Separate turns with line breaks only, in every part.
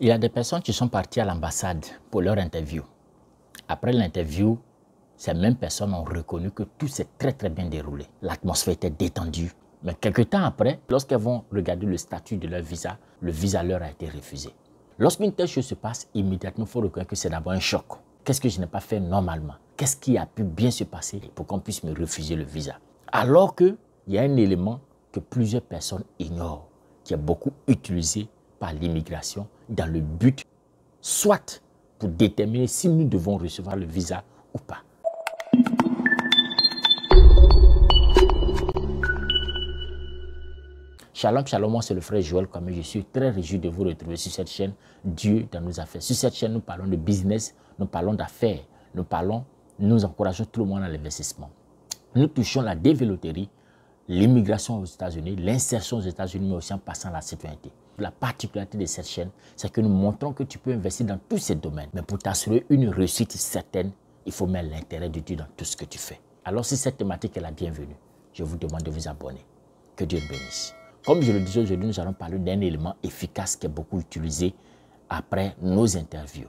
Il y a des personnes qui sont parties à l'ambassade pour leur interview. Après l'interview, ces mêmes personnes ont reconnu que tout s'est très bien déroulé. L'atmosphère était détendue. Mais quelques temps après, lorsqu'elles vont regarder le statut de leur visa, le visa leur a été refusé. Lorsqu'une telle chose se passe, immédiatement, il faut reconnaître que c'est d'abord un choc. Qu'est-ce que je n'ai pas fait normalement? Qu'est-ce qui a pu bien se passer pour qu'on puisse me refuser le visa? Alors qu'il y a un élément que plusieurs personnes ignorent, qui est beaucoup utilisé par l'immigration dans le but, soit pour déterminer si nous devons recevoir le visa ou pas. Shalom, shalom, moi c'est le frère Joël Kwame. Je suis très réjoui de vous retrouver sur cette chaîne Dieu dans nos affaires. Sur cette chaîne, nous parlons de business, nous parlons d'affaires, nous encourageons tout le monde à l'investissement. Nous touchons la dévéloterie, l'immigration aux États-Unis, l'insertion aux États-Unis, mais aussi en passant la citoyenneté. La particularité de cette chaîne, c'est que nous montrons que tu peux investir dans tous ces domaines. Mais pour t'assurer une réussite certaine, il faut mettre l'intérêt de Dieu dans tout ce que tu fais. Alors si cette thématique est la bienvenue, je vous demande de vous abonner. Que Dieu bénisse. Comme je le disais aujourd'hui, nous allons parler d'un élément efficace qui est beaucoup utilisé après nos interviews.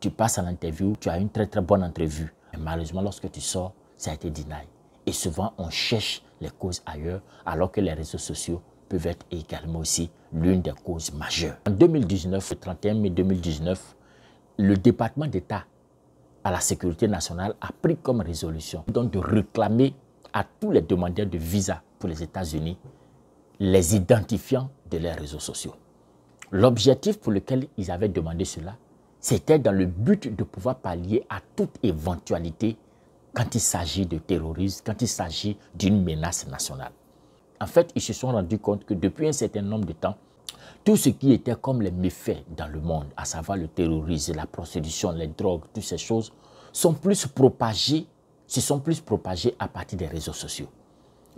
Tu passes à l'interview, tu as une très bonne entrevue. Mais malheureusement, lorsque tu sors, ça a été denied. Et souvent, on cherche les causes ailleurs, alors que les réseaux sociaux peuvent être également aussi l'une des causes majeures. En 2019, le 31 mai 2019, le département d'État à la sécurité nationale a pris comme résolution donc de réclamer à tous les demandeurs de visa pour les États-Unis les identifiants de leurs réseaux sociaux. L'objectif pour lequel ils avaient demandé cela, c'était dans le but de pouvoir pallier à toute éventualité quand il s'agit de terrorisme, quand il s'agit d'une menace nationale. En fait, ils se sont rendus compte que depuis un certain nombre de temps, tout ce qui était comme les méfaits dans le monde, à savoir le terrorisme, la prostitution, les drogues, toutes ces choses, se sont plus propagées à partir des réseaux sociaux.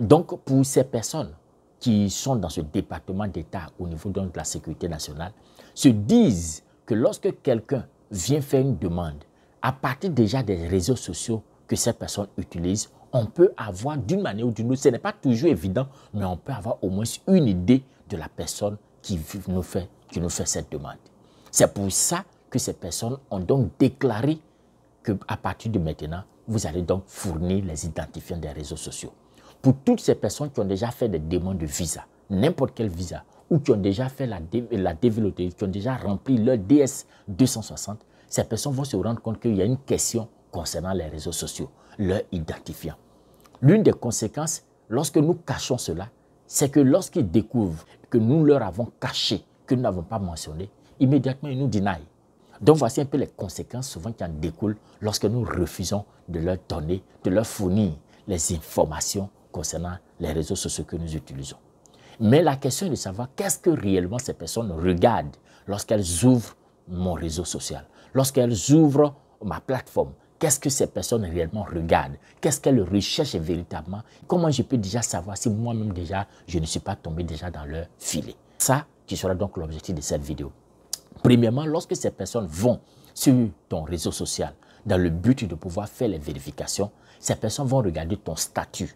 Donc, pour ces personnes qui sont dans ce département d'État au niveau donc de la sécurité nationale, se disent que lorsque quelqu'un vient faire une demande, à partir déjà des réseaux sociaux que cette personne utilise, on peut avoir d'une manière ou d'une autre, ce n'est pas toujours évident, mais on peut avoir au moins une idée de la personne qui nous fait cette demande. C'est pour ça que ces personnes ont donc déclaré qu'à partir de maintenant, vous allez donc fournir les identifiants des réseaux sociaux. Pour toutes ces personnes qui ont déjà fait des demandes de visa, n'importe quel visa, ou qui ont déjà fait la dévéloterie, qui ont déjà rempli leur DS-260, ces personnes vont se rendre compte qu'il y a une question concernant les réseaux sociaux, leur identifiant. L'une des conséquences, lorsque nous cachons cela, c'est que lorsqu'ils découvrent que nous leur avons caché, que nous n'avons pas mentionné, immédiatement ils nous deny. Donc voici un peu les conséquences souvent qui en découlent lorsque nous refusons de leur donner, de leur fournir les informations concernant les réseaux sociaux que nous utilisons. Mais la question est de savoir qu'est-ce que réellement ces personnes regardent lorsqu'elles ouvrent mon réseau social, lorsqu'elles ouvrent ma plateforme. Qu'est-ce que ces personnes réellement regardent? Qu'est-ce qu'elles recherchent véritablement? Comment je peux déjà savoir si moi-même déjà, je ne suis pas tombé déjà dans leur filet? Ça, qui sera donc l'objectif de cette vidéo. Premièrement, lorsque ces personnes vont sur ton réseau social dans le but de pouvoir faire les vérifications, ces personnes vont regarder ton statut,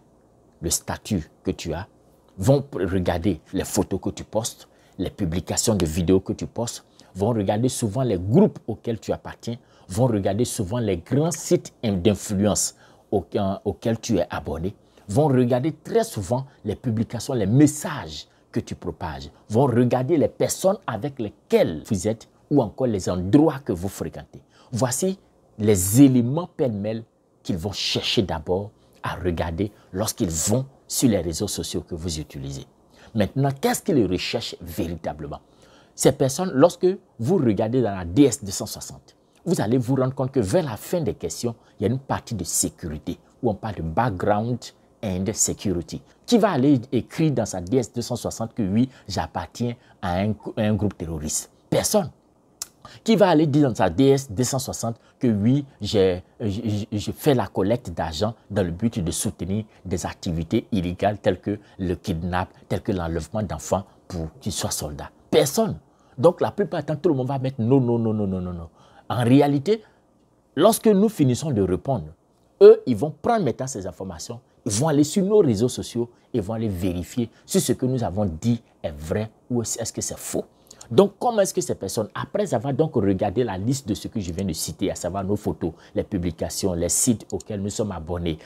le statut que tu as, vont regarder les photos que tu postes, les publications de vidéos que tu postes, vont regarder souvent les groupes auxquels tu appartiens, vont regarder souvent les grands sites d'influence auxquels tu es abonné, vont regarder très souvent les publications, les messages que tu propages, vont regarder les personnes avec lesquelles vous êtes ou encore les endroits que vous fréquentez. Voici les éléments pêle-mêle qu'ils vont chercher d'abord à regarder lorsqu'ils vont sur les réseaux sociaux que vous utilisez. Maintenant, qu'est-ce qu'ils recherchent véritablement? Ces personnes, lorsque vous regardez dans la DS-260, vous allez vous rendre compte que vers la fin des questions, il y a une partie de sécurité où on parle de background and security, qui va aller écrire dans sa DS-260 que oui, j'appartiens à un groupe terroriste. Personne. Qui va aller dire dans sa DS-260 que oui, je fais la collecte d'argent dans le but de soutenir des activités illégales telles que le kidnapping, telles que l'enlèvement d'enfants pour qu'ils soient soldats. Personne. Donc la plupart du temps, tout le monde va mettre non, non, non, non, non, non, non. En réalité, lorsque nous finissons de répondre, eux, ils vont prendre maintenant ces informations, ils vont aller sur nos réseaux sociaux et vont aller vérifier si ce que nous avons dit est vrai ou est-ce que c'est faux. Donc, comment est-ce que ces personnes, après avoir donc regardé la liste de ce que je viens de citer, à savoir nos photos, les publications, les sites auxquels nous sommes abonnés,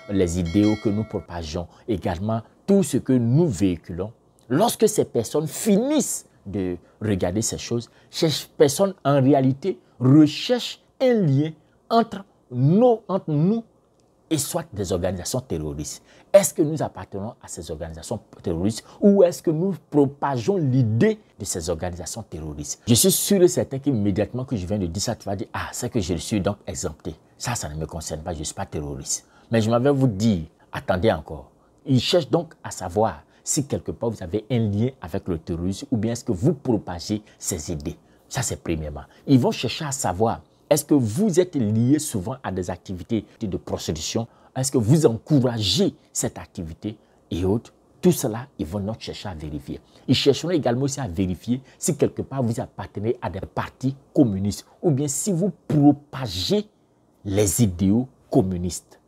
les idéaux que nous propageons, également tout ce que nous véhiculons, lorsque ces personnes finissent de regarder ces choses, ces personnes en réalité recherchent un lien entre nous et soit des organisations terroristes. Est-ce que nous appartenons à ces organisations terroristes ou est-ce que nous propageons l'idée de ces organisations terroristes? Je suis sûr et certain qu'immédiatement que je viens de dire ça, tu vas dire « Ah, c'est que je suis donc exempté. Ça ne me concerne pas, je ne suis pas terroriste. » Mais je m'avais vous dire, attendez encore. Ils cherchent donc à savoir si quelque part vous avez un lien avec le terrorisme ou bien est-ce que vous propagez ces idées. Ça, c'est premièrement. Ils vont chercher à savoir est-ce que vous êtes lié souvent à des activités de prostitution? Est-ce que vous encouragez cette activité et autres? Tout cela, ils vont donc chercher à vérifier. Ils chercheront également aussi à vérifier si quelque part vous appartenez à des partis communistes ou bien si vous propagez les idéaux communistes.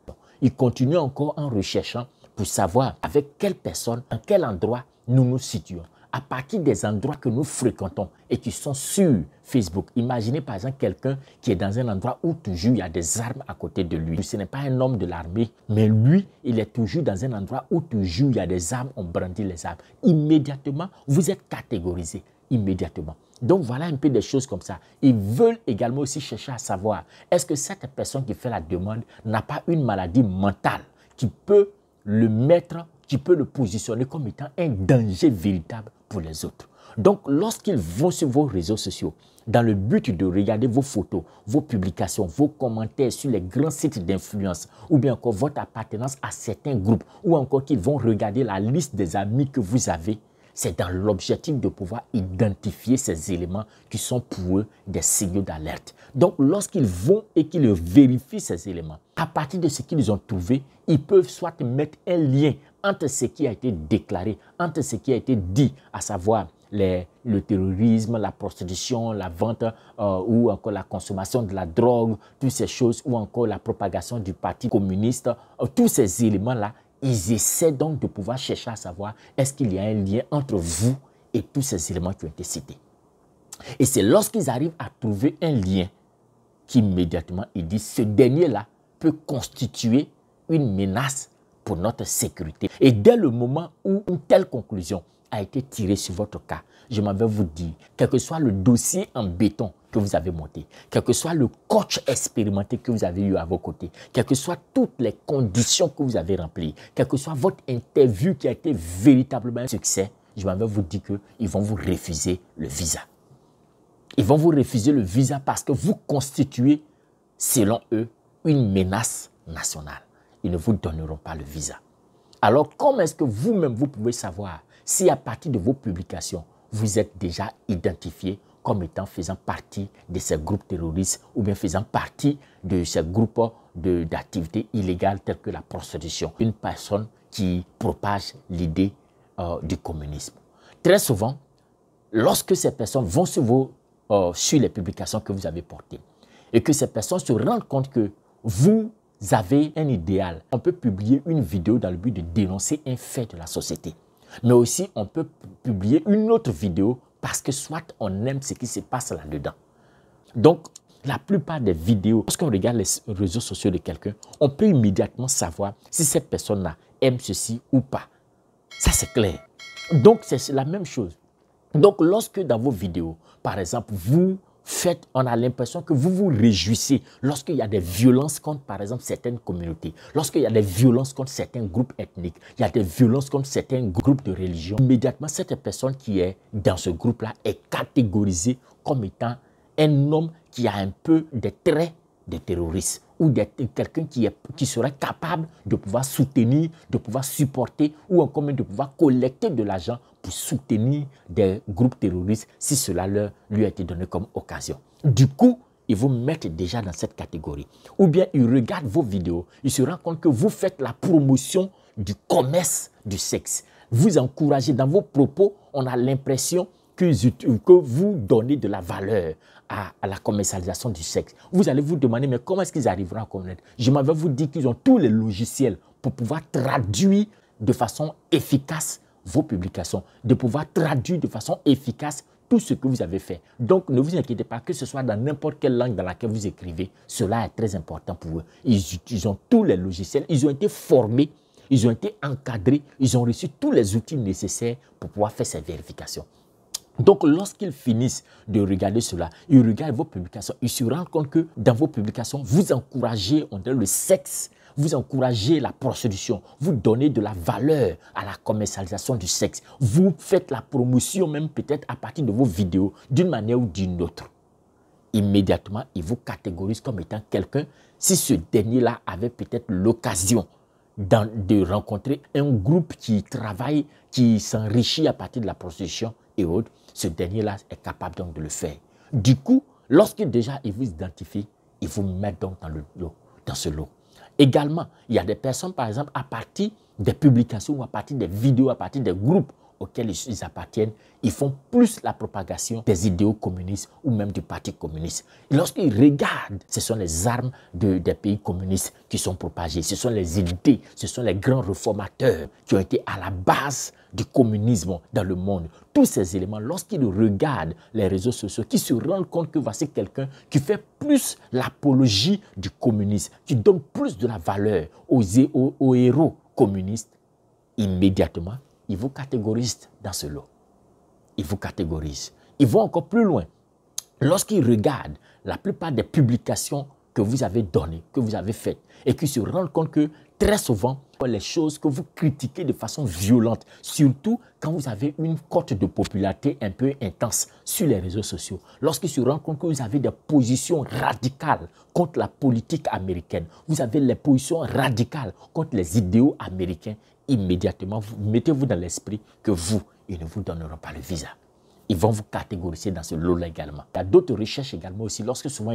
Ils continuent encore en recherchant pour savoir avec quelle personne, en quel endroit nous nous situons. À partir des endroits que nous fréquentons et qui sont sur Facebook. Imaginez par exemple quelqu'un qui est dans un endroit où toujours il y a des armes à côté de lui. Ce n'est pas un homme de l'armée, mais lui, il est toujours dans un endroit où toujours il y a des armes, on brandit les armes. Immédiatement, vous êtes catégorisé. Immédiatement. Donc voilà un peu des choses comme ça. Ils veulent également aussi chercher à savoir, est-ce que cette personne qui fait la demande n'a pas une maladie mentale qui peut le positionner comme étant un danger véritable pour les autres. Donc, lorsqu'ils vont sur vos réseaux sociaux, dans le but de regarder vos photos, vos publications, vos commentaires sur les grands sites d'influence, ou bien encore votre appartenance à certains groupes, ou encore qu'ils vont regarder la liste des amis que vous avez, c'est dans l'objectif de pouvoir identifier ces éléments qui sont pour eux des signaux d'alerte. Donc, lorsqu'ils vont et qu'ils vérifient ces éléments, à partir de ce qu'ils ont trouvé, ils peuvent soit mettre un lien entre ce qui a été déclaré, entre ce qui a été dit, à savoir le terrorisme, la prostitution, la vente ou encore la consommation de la drogue, toutes ces choses, ou encore la propagation du parti communiste, tous ces éléments-là, ils essaient donc de pouvoir chercher à savoir est-ce qu'il y a un lien entre vous et tous ces éléments qui ont été cités. Et c'est lorsqu'ils arrivent à trouver un lien qu'immédiatement ils disent ce dernier-là peut constituer une menace pour notre sécurité. Et dès le moment où une telle conclusion a été tirée sur votre cas, je m'en vais vous dire, quel que soit le dossier en béton que vous avez monté, quel que soit le coach expérimenté que vous avez eu à vos côtés, quelles que soient toutes les conditions que vous avez remplies, quel que soit votre interview qui a été véritablement un succès, je m'en vais vous dire qu'ils vont vous refuser le visa. Ils vont vous refuser le visa parce que vous constituez, selon eux, une menace nationale. Ils ne vous donneront pas le visa. Alors, comment est-ce que vous-même, vous pouvez savoir si à partir de vos publications, vous êtes déjà identifié comme étant faisant partie de ces groupes terroristes ou bien faisant partie de ces groupes d'activités illégales telles que la prostitution. Une personne qui propage l'idée du communisme. Très souvent, lorsque ces personnes vont sur les publications que vous avez portées et que ces personnes se rendent compte que vous avez un idéal, on peut publier une vidéo dans le but de dénoncer un fait de la société. Mais aussi, on peut publier une autre vidéo parce que soit on aime ce qui se passe là-dedans. Donc, la plupart des vidéos, lorsqu'on regarde les réseaux sociaux de quelqu'un, on peut immédiatement savoir si cette personne-là aime ceci ou pas. Ça, c'est clair. Donc, c'est la même chose. Donc, lorsque dans vos vidéos, par exemple, on a l'impression que vous vous réjouissez lorsqu'il y a des violences contre, par exemple, certaines communautés, lorsqu'il y a des violences contre certains groupes ethniques, il y a des violences contre certains groupes de religion. Immédiatement, cette personne qui est dans ce groupe-là est catégorisée comme étant un homme qui a un peu des traits de terroriste ou quelqu'un qui serait capable de pouvoir soutenir, de pouvoir supporter ou encore même de pouvoir collecter de l'argent pour soutenir des groupes terroristes si cela lui a été donné comme occasion. Du coup, ils vous mettent déjà dans cette catégorie. Ou bien ils regardent vos vidéos, ils se rendent compte que vous faites la promotion du commerce du sexe. Vous encouragez dans vos propos, on a l'impression que vous donnez de la valeur à la commercialisation du sexe. Vous allez vous demander, mais comment est-ce qu'ils arriveront à connaître? Je m'en vais vous dire qu'ils ont tous les logiciels pour pouvoir traduire de façon efficace vos publications, de pouvoir traduire de façon efficace tout ce que vous avez fait. Donc, ne vous inquiétez pas que ce soit dans n'importe quelle langue dans laquelle vous écrivez. Cela est très important pour eux. Ils ont tous les logiciels, ils ont été formés, ils ont été encadrés, ils ont reçu tous les outils nécessaires pour pouvoir faire ces vérifications. Donc, lorsqu'ils finissent de regarder cela, ils regardent vos publications, ils se rendent compte que dans vos publications, vous encouragez le sexe, vous encouragez la prostitution, vous donnez de la valeur à la commercialisation du sexe, vous faites la promotion même peut-être à partir de vos vidéos d'une manière ou d'une autre. Immédiatement, ils vous catégorisent comme étant quelqu'un, si ce dernier-là avait peut-être l'occasion de rencontrer un groupe qui travaille, qui s'enrichit à partir de la prostitution et autres, ce dernier-là est capable donc de le faire. Du coup, lorsque déjà il vous identifie, il vous met donc dans ce lot. Également, il y a des personnes, par exemple, à partir des publications ou à partir des vidéos, à partir des groupes auxquels ils appartiennent, ils font plus la propagation des idéaux communistes ou même du parti communiste. Lorsqu'ils regardent, ce sont les armes des pays communistes qui sont propagées, ce sont les idées, ce sont les grands réformateurs qui ont été à la base du communisme dans le monde. Tous ces éléments, lorsqu'ils regardent les réseaux sociaux, qui se rendent compte que voici quelqu'un qui fait plus l'apologie du communisme, qui donne plus de la valeur aux héros communistes, immédiatement, ils vous catégorisent dans ce lot. Ils vous catégorisent. Ils vont encore plus loin. Lorsqu'ils regardent la plupart des publications que vous avez données, que vous avez faites, et qu'ils se rendent compte que très souvent, les choses que vous critiquez de façon violente, surtout quand vous avez une cote de popularité un peu intense sur les réseaux sociaux, lorsqu'ils se rendent compte que vous avez des positions radicales contre la politique américaine, vous avez les positions radicales contre les idéaux américains, immédiatement, mettez-vous dans l'esprit que ils ne vous donneront pas le visa. Ils vont vous catégoriser dans ce lot-là également. Il y a d'autres recherches également aussi, lorsque souvent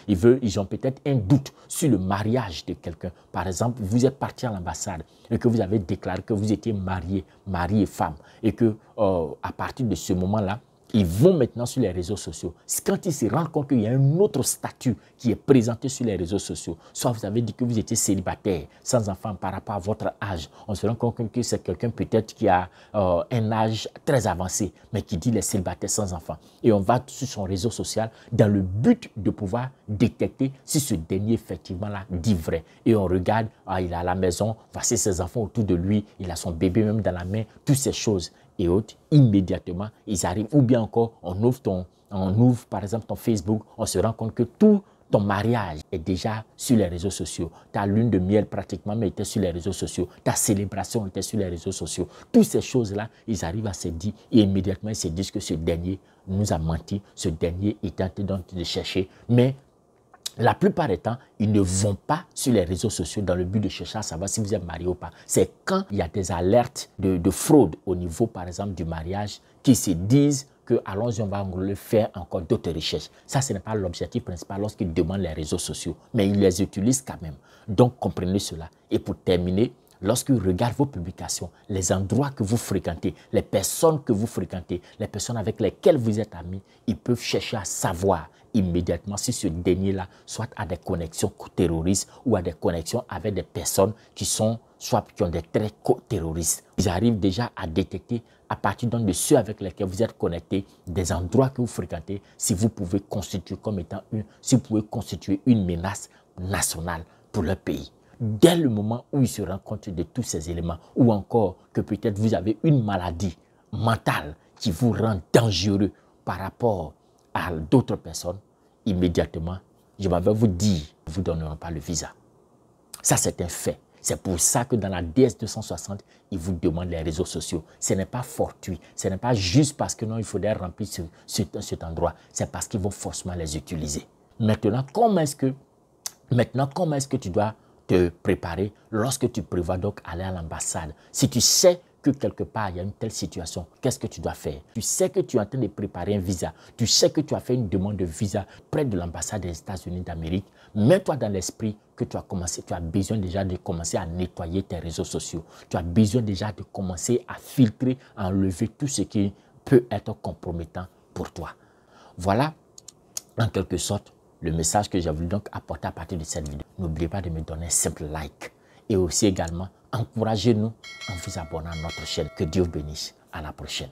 ils ont peut-être un doute sur le mariage de quelqu'un. Par exemple, vous êtes parti à l'ambassade et que vous avez déclaré que vous étiez mari et femme. Et que à partir de ce moment-là, ils vont maintenant sur les réseaux sociaux. Quand ils se rendent compte qu'il y a un autre statut qui est présenté sur les réseaux sociaux, soit vous avez dit que vous étiez célibataire, sans enfant par rapport à votre âge, on se rend compte que c'est quelqu'un peut-être qui a un âge très avancé, mais qui dit les célibataires sans enfant. Et on va sur son réseau social dans le but de pouvoir détecter si ce dernier effectivement là dit vrai. Et on regarde, il est à la maison, voici ses enfants autour de lui, il a son bébé même dans la main, toutes ces choses. Et autres, immédiatement, ils arrivent. Ou bien encore, on ouvre par exemple ton Facebook, on se rend compte que tout ton mariage est déjà sur les réseaux sociaux. Ta lune de miel pratiquement mais était sur les réseaux sociaux. Ta célébration était sur les réseaux sociaux. Toutes ces choses-là, ils arrivent à se dire et immédiatement ils se disent que ce dernier nous a menti, ce dernier est en train de chercher. Mais la plupart des temps, ils ne vont pas sur les réseaux sociaux dans le but de chercher à savoir si vous êtes marié ou pas. C'est quand il y a des alertes de fraude au niveau, par exemple, du mariage, qui se disent que allons-y, on va faire encore d'autres recherches. Ça, ce n'est pas l'objectif principal lorsqu'ils demandent les réseaux sociaux, mais ils les utilisent quand même. Donc, comprenez cela. Et pour terminer, lorsqu'ils regardent vos publications, les endroits que vous fréquentez, les personnes que vous fréquentez, les personnes avec lesquelles vous êtes amis, ils peuvent chercher à savoir immédiatement si ce dernier-là soit a des connexions terroristes ou a des connexions avec des personnes qui ont des traits terroristes. Ils arrivent déjà à détecter à partir de ceux avec lesquels vous êtes connectés, des endroits que vous fréquentez, si vous pouvez constituer comme étant une menace nationale pour leur pays. Dès le moment où ils se rendent compte de tous ces éléments, ou encore que peut-être vous avez une maladie mentale qui vous rend dangereux par rapport à d'autres personnes, immédiatement, je vais vous dire, ils ne vous donneront pas le visa. Ça, c'est un fait. C'est pour ça que dans la DS 260, ils vous demandent les réseaux sociaux. Ce n'est pas fortuit. Ce n'est pas juste parce que non, il faudrait remplir cet endroit. C'est parce qu'ils vont forcément les utiliser. Maintenant, comment est-ce que tu dois te préparer lorsque tu prévois donc aller à l'ambassade? Si tu sais que quelque part, il y a une telle situation, qu'est-ce que tu dois faire? Tu sais que tu es en train de préparer un visa. Tu sais que tu as fait une demande de visa près de l'ambassade des États-Unis d'Amérique. Mets-toi dans l'esprit que tu as besoin déjà de commencer à nettoyer tes réseaux sociaux. Tu as besoin déjà de commencer à filtrer, à enlever tout ce qui peut être compromettant pour toi. Voilà, en quelque sorte, le message que j'ai voulu donc apporter à partir de cette vidéo. N'oubliez pas de me donner un simple like. Et aussi également, encouragez-nous en vous abonnant à notre chaîne. Que Dieu vous bénisse. À la prochaine.